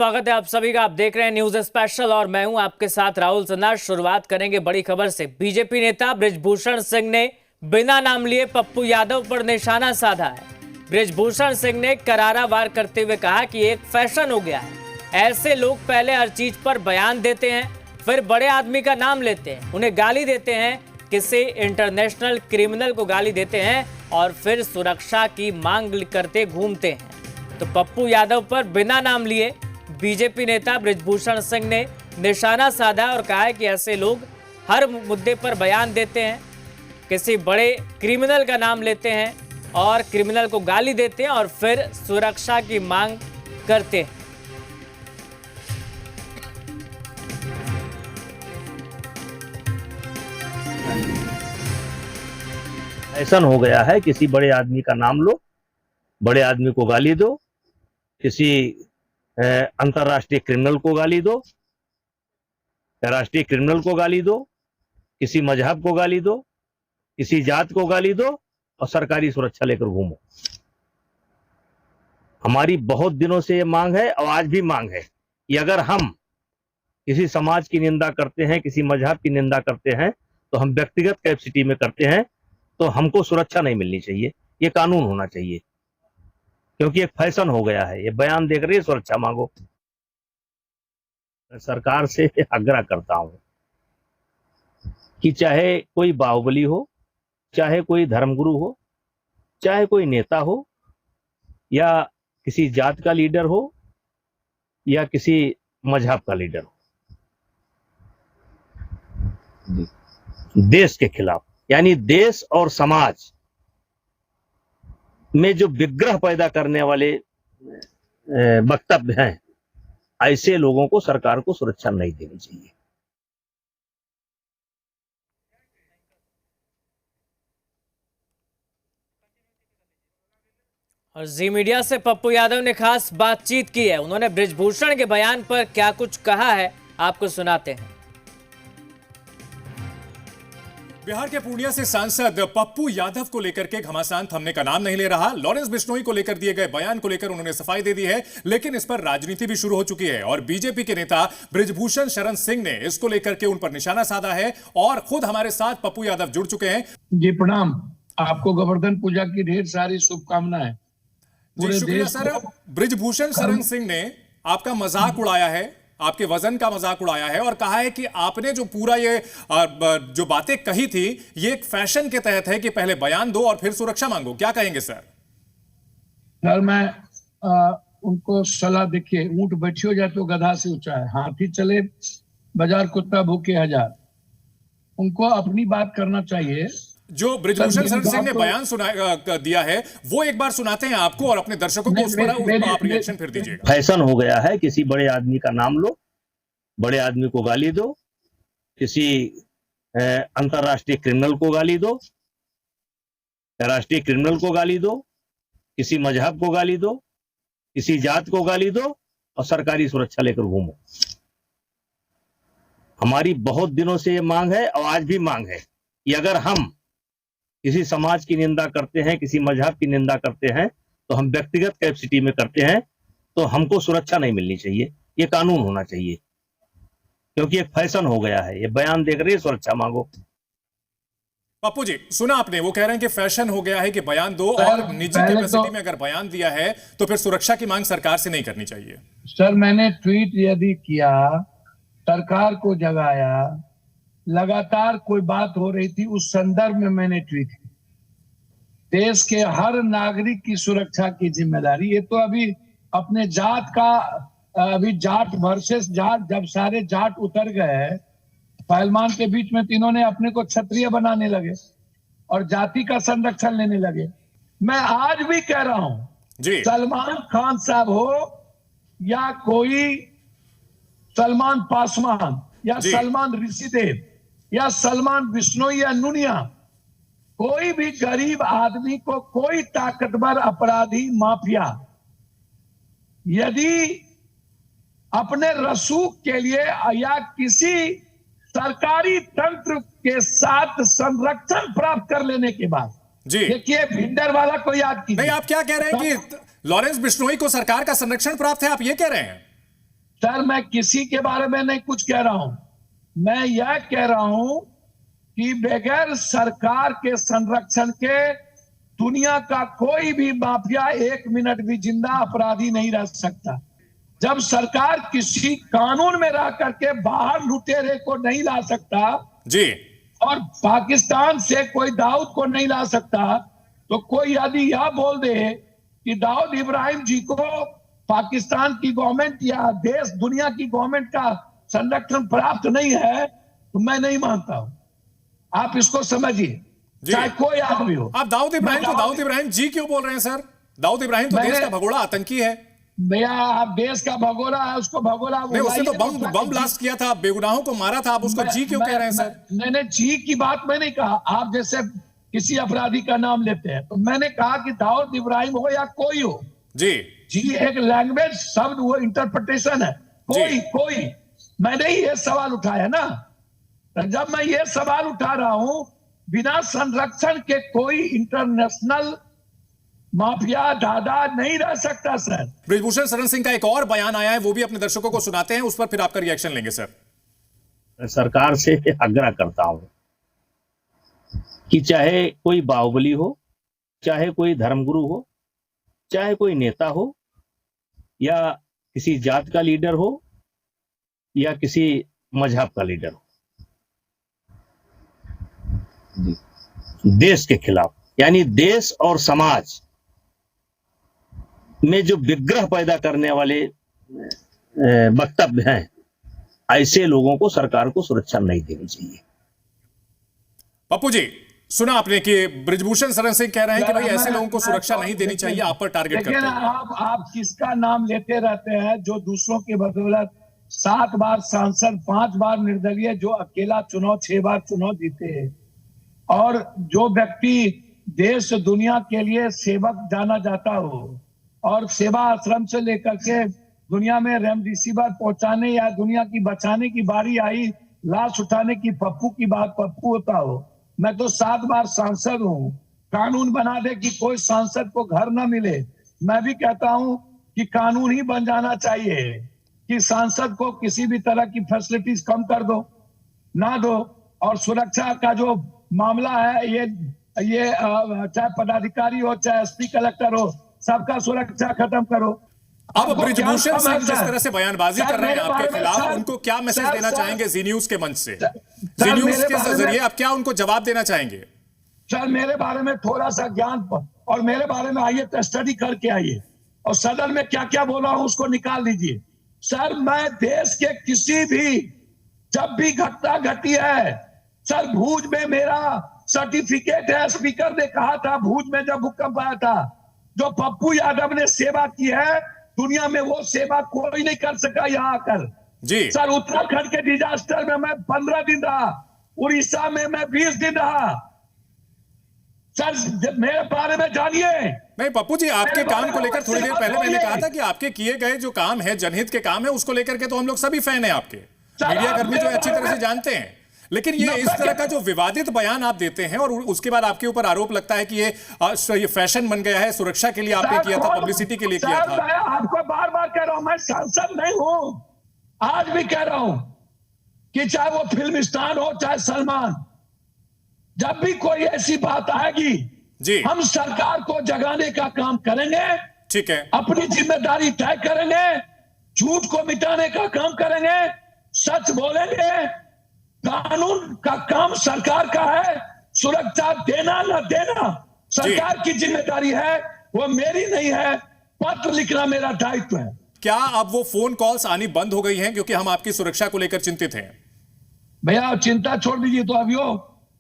स्वागत है आप सभी का। आप देख रहे हैं न्यूज स्पेशल और मैं हूं आपके साथ राहुल सिन्हा। शुरुआत करेंगे बड़ी खबर से। बीजेपी नेता बृजभूषण सिंह ने बिना नाम लिए पप्पू यादव पर निशाना साधा है। बृजभूषण सिंह ने करारा वार करते हुए कहा कि एक फैशन हो गया है। ऐसे लोग पहले हर चीज पर बयान देते हैं, फिर बड़े आदमी का नाम लेते हैं, उन्हें गाली देते हैं, किसी इंटरनेशनल क्रिमिनल को गाली देते हैं और फिर सुरक्षा की मांग करते घूमते हैं। तो पप्पू यादव पर बिना नाम लिए बीजेपी नेता बृजभूषण सिंह ने निशाना साधा और कहा है कि ऐसे लोग हर मुद्दे पर बयान देते हैं, किसी बड़े क्रिमिनल का नाम लेते हैं और क्रिमिनल को गाली देते हैं और फिर सुरक्षा की मांग करते हैं। ऐसा हो गया है, किसी बड़े आदमी का नाम लो, बड़े आदमी को गाली दो, किसी अंतरराष्ट्रीय क्रिमिनल को गाली दो, राष्ट्रीय क्रिमिनल को गाली दो, किसी मजहब को गाली दो, किसी जात को गाली दो और सरकारी सुरक्षा लेकर घूमो। हमारी बहुत दिनों से ये मांग है और आज भी मांग है कि अगर हम किसी समाज की निंदा करते हैं, किसी मजहब की निंदा करते हैं, तो हम व्यक्तिगत कैपेसिटी में करते हैं, तो हमको सुरक्षा नहीं मिलनी चाहिए। ये कानून होना चाहिए, क्योंकि एक फैशन हो गया है। ये बयान देकर के सुरक्षा मांगो। सरकार से आग्रह करता हूं कि चाहे कोई बाहुबली हो, चाहे कोई धर्मगुरु हो, चाहे कोई नेता हो, या किसी जात का लीडर हो, या किसी मजहब का लीडर हो, देश के खिलाफ, यानी देश और समाज में जो विग्रह पैदा करने वाले वक्तव्य हैं, ऐसे लोगों को सरकार को सुरक्षा नहीं देनी चाहिए। और जी मीडिया से पप्पू यादव ने खास बातचीत की है। उन्होंने बृजभूषण के बयान पर क्या कुछ कहा है, आपको सुनाते हैं। बिहार के पूर्णिया से सांसद पप्पू यादव को लेकर के घमासान थमने का नाम नहीं ले रहा। लॉरेंस बिश्नोई को लेकर दिए गए बयान को लेकर उन्होंने सफाई दे दी है, लेकिन इस पर राजनीति भी शुरू हो चुकी है और बीजेपी के नेता बृजभूषण शरण सिंह ने इसको लेकर के उन पर निशाना साधा है और खुद हमारे साथ पप्पू यादव जुड़ चुके हैं। जी प्रणाम, आपको गोवर्धन पूजा की ढेर सारी शुभकामनाएं। जी शुक्रिया सर। बृजभूषण शरण सिंह ने आपका मजाक उड़ाया है, आपके वजन का मजाक उड़ाया है और कहा है कि आपने जो पूरा ये जो बातें कही थी, ये एक फैशन के तहत है कि पहले बयान दो और फिर सुरक्षा मांगो। क्या कहेंगे सर? सर मैं उनको सलाह, देखिए ऊंट बैठियो जाए तो गधा से ऊंचा है, हाथी चले बाजार कुत्ता भूखे हजार। उनको अपनी बात करना चाहिए। जो बृजभूषण शरण सिंह ने बयान दिया है वो एक बार सुनाते हैं आपको और अपने दर्शकों को उस पर आप रिएक्शन फिर दीजिएगा। फैशन हो गया है, किसी बड़े आदमी का नाम लो, बड़े आदमी को गाली दो, किसी अंतरराष्ट्रीय क्रिमिनल को गाली दो, राष्ट्रीय क्रिमिनल को गाली दो, किसी मजहब को गाली दो, किसी जात को गाली दो और सरकारी सुरक्षा लेकर घूमो। हमारी बहुत दिनों से ये मांग है और आज भी मांग है कि अगर हम किसी समाज की निंदा करते हैं, किसी मजहब की निंदा करते हैं, तो हम व्यक्तिगत कैपेसिटी में करते हैं, तो हमको सुरक्षा नहीं मिलनी चाहिए। ये कानून होना चाहिए, क्योंकि एक फैशन हो गया है। ये बयान देकर सुरक्षा मांगो। पप्पू जी सुना आपने, वो कह रहे हैं कि फैशन हो गया है कि बयान दो और निजी कैपेसिटी में अगर बयान दिया है तो फिर सुरक्षा की मांग सरकार से नहीं करनी चाहिए। सर मैंने ट्वीट यदि किया, सरकार को जगाया, लगातार कोई बात हो रही थी, उस संदर्भ में मैंने ट्वीट किया। देश के हर नागरिक की सुरक्षा की जिम्मेदारी, ये तो अभी अपने जात का, अभी जाट वर्सेस जाट, जब सारे जाट उतर गए पहलवान के बीच में, तीनों ने अपने को क्षत्रिय बनाने लगे और जाति का संरक्षण लेने लगे। मैं आज भी कह रहा हूं, सलमान खान साहब हो या कोई सलमान पासवान या सलमान ऋषिदेव या सलमान बिश्नोई या नुनिया, कोई भी गरीब आदमी को कोई ताकतवर अपराधी माफिया यदि अपने रसूख के लिए या किसी सरकारी तंत्र के साथ संरक्षण प्राप्त कर लेने के बाद, देखिए भिंडर वाला को याद कीजिए। नहीं, आप क्या कह रहे हैं कि लॉरेंस बिश्नोई को सरकार का संरक्षण प्राप्त है, आप ये कह रहे हैं? सर मैं किसी के बारे में नहीं कुछ कह रहा हूं, मैं यह कह रहा हूं कि बगैर सरकार के संरक्षण के दुनिया का कोई भी माफिया 1 मिनट भी जिंदा अपराधी नहीं रह सकता। जब सरकार किसी कानून में रह करके बाहर लुटेरे को नहीं ला सकता जी, और पाकिस्तान से कोई दाऊद को नहीं ला सकता, तो कोई यदि यह बोल दे कि दाऊद इब्राहिम जी को पाकिस्तान की गवर्नमेंट या देश दुनिया की गवर्नमेंट का संरक्षण प्राप्त नहीं है, तो मैं नहीं मानता हूं। आप इसको समझिए, चाहे कोई आदमी हो। आप दाऊद इब्राहिम को दाऊद इब्राहिम जी क्यों बोल रहे हैं सर? दाऊद इब्राहिम तो देश का भगोड़ा आतंकी है भैया। आप देश का भगोड़ा है, उसको भगोड़ा नहीं, उसने तो बम ब्लास्ट किया था, बेगुनाहों को मारा था, आप उसको जी क्यों कह रहे हैं सर? मैंने जी की बात मैं नहीं कहा। आप जैसे किसी अपराधी का नाम लेते हैं, तो मैंने कहा कि दाऊद इब्राहिम हो या कोई हो, जी जी एक लैंग्वेज शब्द, वो इंटरप्रिटेशन है। कोई मैंने ही ये सवाल उठाया ना। जब मैं ये सवाल उठा रहा हूं, बिना संरक्षण के कोई इंटरनेशनल माफिया दादा नहीं रह सकता सर। बृजभूषण शरण सिंह का एक और बयान आया है, वो भी अपने दर्शकों को सुनाते हैं, उस पर फिर आपका रिएक्शन लेंगे सर। सरकार से आग्रह करता हूं कि चाहे कोई बाहुबली हो, चाहे कोई धर्मगुरु हो, चाहे कोई नेता हो, या किसी जात का लीडर हो, या किसी मजहब का लीडर हो, देश के खिलाफ, यानी देश और समाज में जो विग्रह पैदा करने वाले वक्तव्य हैं, ऐसे लोगों को सरकार को सुरक्षा नहीं देनी चाहिए। पप्पू जी, सुना आपने कि बृजभूषण शरण सिंह कह रहे हैं कि भाई ऐसे लोगों को सुरक्षा नहीं देनी चाहिए, आप पर टारगेट करते हैं। आप किसका नाम लेते रहते हैं जो दूसरों की बदौलत 7 बार सांसद, 5 बार निर्दलीय, जो अकेला चुनाव 6 बार चुनाव जीते हैं, और जो व्यक्ति देश दुनिया के लिए सेवक जाना जाता हो, और सेवा आश्रम से लेकर के दुनिया में रेमडेसिविर पहुंचाने या दुनिया की बचाने की बारी आई, लाश उठाने की पप्पू की बात पप्पू होता हो। मैं तो 7 बार सांसद हूं। कानून बना दे कि कोई सांसद को घर ना मिले। मैं भी कहता हूं कि कानून ही बन जाना चाहिए कि सांसद को किसी भी तरह की फैसिलिटीज कम कर दो, ना दो, और सुरक्षा का जो मामला है, ये चाहे पदाधिकारी हो, चाहे एसपी कलेक्टर हो, सबका सुरक्षा खत्म करो। अब बृजभूषण सिंह जिस तरह से बयानबाजी कर रहे हैं आपके खिलाफ, उनको क्या मैसेज देना चाहेंगे जी न्यूज के मंच से? जी न्यूज के जरिए आप क्या उनको जवाब देना चाहेंगे? सर मेरे बारे में थोड़ा सा ज्ञान और मेरे बारे में आइए, स्टडी करके आइए, और सदन में क्या क्या बोला हूं उसको निकाल लीजिए। सर मैं देश के किसी भी, जब भी घटना घटी है सर, भूज में मेरा सर्टिफिकेट है, स्पीकर ने कहा था भूज में जब भूकंप आया था, जो पप्पू यादव ने सेवा की है दुनिया में, वो सेवा कोई नहीं कर सका यहाँ आकर जी। सर उत्तराखंड के डिजास्टर में मैं 15 दिन रहा, उड़ीसा में मैं 20 दिन रहा। सर मेरे बारे में जानिए। नहीं पप्पू जी, आपके काम को लेकर थोड़ी देर पहले मैंने कहा था कि आपके किए गए जो काम है, जनहित के काम है, उसको लेकर के तो हम लोग सभी फैन हैं आपके, मीडिया कर्मी जो अच्छी तरह से जानते हैं। लेकिन ये इस तरह का जो विवादित बयान आप देते हैं और उसके बाद आपके ऊपर आरोप लगता है कि ये फैशन बन गया है, सुरक्षा के लिए आपने किया था, पब्लिसिटी के लिए किया था। मैं आपको बार बार कह रहा हूं, मैं सांसद नहीं हूं, आज भी कह रहा हूं कि चाहे वो फिल्म स्टार हो, चाहे सलमान, जब भी कोई ऐसी बात आएगी जी, हम सरकार को जगाने का काम करेंगे। ठीक है, अपनी जिम्मेदारी तय करेंगे, झूठ को मिटाने का काम करेंगे, सच बोलेंगे। कानून का काम सरकार का है, सुरक्षा देना न देना सरकार की जिम्मेदारी है, वो मेरी नहीं है। पत्र लिखना मेरा दायित्व है। क्या अब वो फोन कॉल्स आनी बंद हो गई हैं क्योंकि हम आपकी सुरक्षा को लेकर चिंतित हैं? भैया चिंता छोड़ दीजिए, तो अभी वो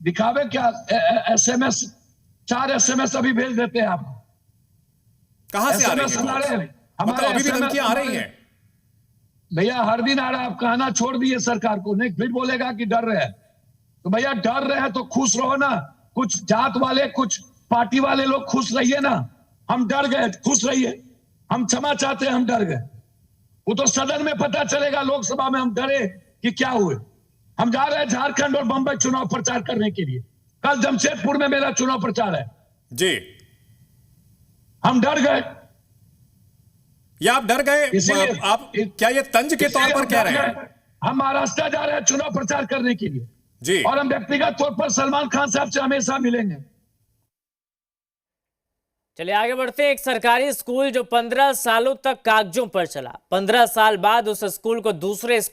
दिखावे क्या, SMS 4 SMS अभी भेज देते हैं आप। कहां से आ रही है? मतलब अभी भी धमकियां आ रही हैं? भैया हर दिन आ रहा है। आप कहना छोड़ दिए सरकार को, नहीं फिर बोलेगा कि डर रहे हैं। तो भैया डर रहे हैं तो खुश रहो ना, कुछ जात वाले, कुछ पार्टी वाले लोग खुश रहिए ना। हम डर गए, खुश रहिए। हम क्षमा चाहते हैं, हम डर गए। वो तो सदन में पता चलेगा, लोकसभा में हम डरे कि क्या हुए। हम जा रहे हैं झारखंड और बंबई चुनाव प्रचार करने के लिए। कल जमशेदपुर में मेरा चुनाव प्रचार है जी। हम डर गए। या आप डर गए? इसीलिए आप क्या ये तंज के तौर पर कह रहे हैं? हम महाराष्ट्र जा रहे हैं चुनाव प्रचार करने के लिए जी। और हम व्यक्तिगत तौर पर सलमान खान साहब से हमेशा मिलेंगे। चलिए आगे बढ़ते हैं। एक सरकारी स्कूल जो 15 सालों तक कागजों पर चला, 15 साल बाद उस स्कूल को दूसरे स्कूल